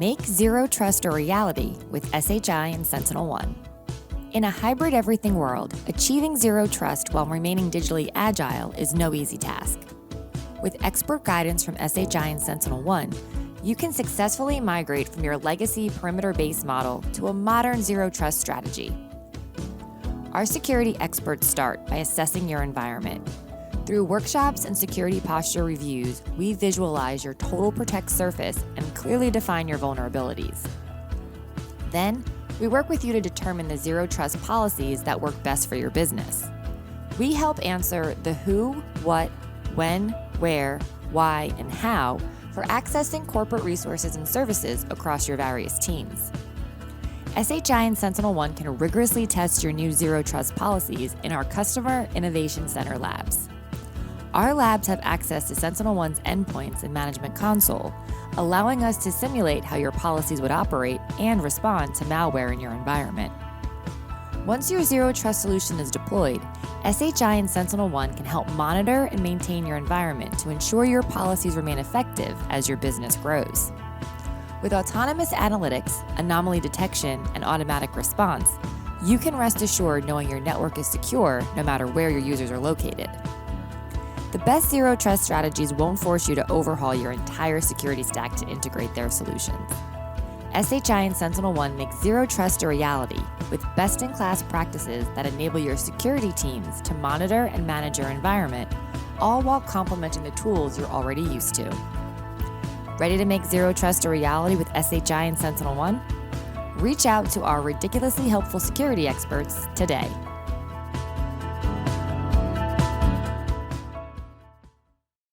Make zero trust a reality with SHI and SentinelOne. In a hybrid everything world, achieving zero trust while remaining digitally agile is no easy task. With expert guidance from SHI and SentinelOne, you can successfully migrate from your legacy perimeter-based model to a modern zero trust strategy. Our security experts start by assessing your environment. Through workshops and security posture reviews, we visualize your total protect surface and clearly define your vulnerabilities. Then, we work with you to determine the zero trust policies that work best for your business. We help answer the who, what, when, where, why, and how for accessing corporate resources and services across your various teams. SHI and SentinelOne can rigorously test your new zero trust policies in our Customer Innovation Center labs. Our labs have access to SentinelOne's endpoints and management console, allowing us to simulate how your policies would operate and respond to malware in your environment. Once your zero trust solution is deployed, SHI and SentinelOne can help monitor and maintain your environment to ensure your policies remain effective as your business grows. With autonomous analytics, anomaly detection, and automatic response, you can rest assured knowing your network is secure no matter where your users are located. The best zero trust strategies won't force you to overhaul your entire security stack to integrate their solutions. SHI and SentinelOne make zero trust a reality with best-in-class practices that enable your security teams to monitor and manage your environment, all while complementing the tools you're already used to. Ready to make zero trust a reality with SHI and SentinelOne? Reach out to our ridiculously helpful security experts today.